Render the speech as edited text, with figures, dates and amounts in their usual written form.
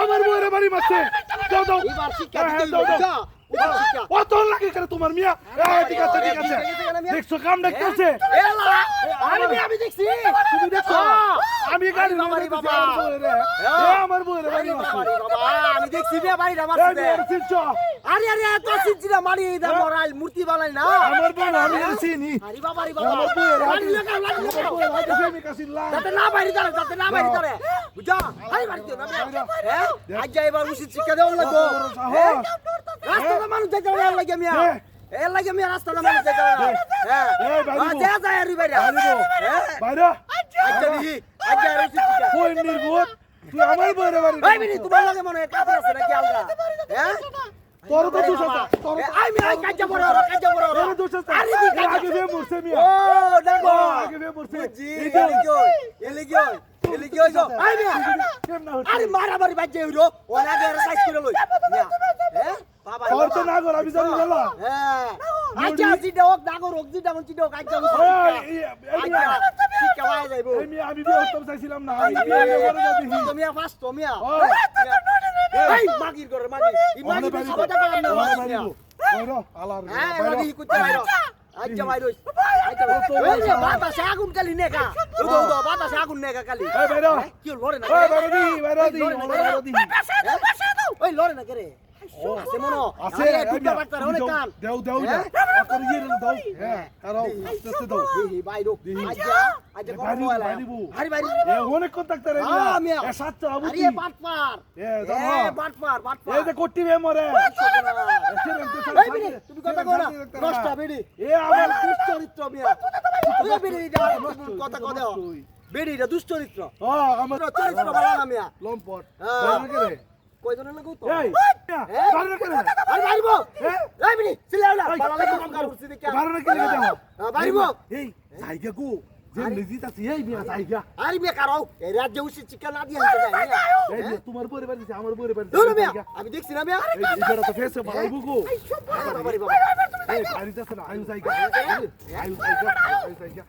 আমার বউরে বাড়ি মারছে দাও দাও এবার শিক্ষা হ্যাঁ, দিতে দাও, দাও। যা এবার শিক্ষা ও তোর লাগে করে তোমার মিয়া ঠিক আছে ঠিক আছে দেখছো কাম দেখতেছে এলা আমি দেখছি তুমি দেখছো আমি গাড়ি বাবারে বাবা। আমার বউরে বাড়ি মারছে বাবারে বাবা আমি দেখছি রে বাড়িটা এই মারছে মেয়ের চিনছো আরে আরে এত সিনচিরা মারি দা মরাল মূর্তি বানাই না আমার বউ আমি আর চিনি আরে বাবারে বাবা আমার বউয়ের লাঠি লাগাও লাঠি লাগাও প্রেমিক আসিলাম যাতে না বাইরে ধরে যাতে না বাইরে ধরে বুঝা আরে বাড়ি দিও না হ্যাঁ আজ যাই এবার উচিত শিক্ষা দেওয়া লাগবো রাস্তাটা মানুষ যেতে না লাগে মিয়া এ লাগে মিয়া রাস্তাটা মানুষ যেতে না হ্যাঁ যা যায় আর বাইরে হ্যাঁ বাইরে আজ দিহি আজ যাই উচিত শিক্ষা কই নির্বোধ তুই আমার বউরে বাড়ি ভাই বিনি তোমার লাগে মনে হয় কাজ আছে নাকি আলগা হ্যাঁ তোর তো দোষ আছে তোর আই মিয়া কাজ বড় তোর দোষ আছে আরে দি কাজ আগে বে মরছে মিয়া ও দেখো আগে বে মরছে জি এলি কই যাও আই মিয়া কেম না হচ্ছে আরে মারামারি বাজে হইলো ওনা আগে সাইজ করে লই মিয়া হ্যাঁ বাবা তোর তো না গো আমি জানি গেলা হ্যাঁ আচ্ছা জিডা হোক নাগর হোক জিডা মন জিডা হোক আচ্ছা ঠিক কেমন যাইবো আমি বিয়ে হতে চাইছিলাম না আমি বিয়ে করে যাবি তুমি ফাস্ট মিয়া ও এই মাগির করে মাগি এই মাগি সবাই টাকা না মিয়া বাইরো আলার হ্যাঁ মাগি কুত্তা বাইরো আচ্ছা বাইরো আচ্ছা ওই যে বাতাসে আগুন কালি নেকা ওদো ওদো বাতাসে আগুন নেকা কালি এই বাইরো কি লরে না এই বাইরো দি ওই লরে না করে আছে মনো আছে দুইটা বাচ্চা অনেক কাম দাও দাও যা আকর ইয়ে দাও হ্যাঁ কারো আস্তে দাও এই বাইরো আচ্ছা আচ্ছা কোন বলা হারি বাইরি এ অনেক কন্টাক্ট রে মিয়া এ সাতটা আবুতি আরে বাটপার এ দাও বাটপার এই যে কোটি বে মরে এই বিনি তুমি কথা কও না নষ্ট বিনি এ আমার দুশ্চরিত্র মিয়া ওই বিনি কথা কও দাও বিনি এটা দুশ্চরিত্র ও আমার চরিত্র ভালো না মিয়া লম্পট হ্যাঁ। বাইরে রে কয়জন লাগু তো এই বাইরে রে আরে বাইরবো হ্যাঁ এই বিনি চিল্লাও না ভালো লাগে কাম করছিস দেখি বাইরে কে লেগে দাও বাইরবো এই জায়গা কো যে নিজিত আছে এই বিয়া জায়গা আরে মিয়া কারো এই রাজ্যে উচিত চিকেন না দিয়ে আনতে যায় মিয়া এই যে তোমার পরিবার দিছে আমার পরিবার দূর মিয়া আমি দেখছি না মিয়া এই এটা তো ফেসে বাড়াইবো গো বাবারে বাবা এই বাড়ি যাচ্ছে না আয়ু জায়গা আয়ু জায়গা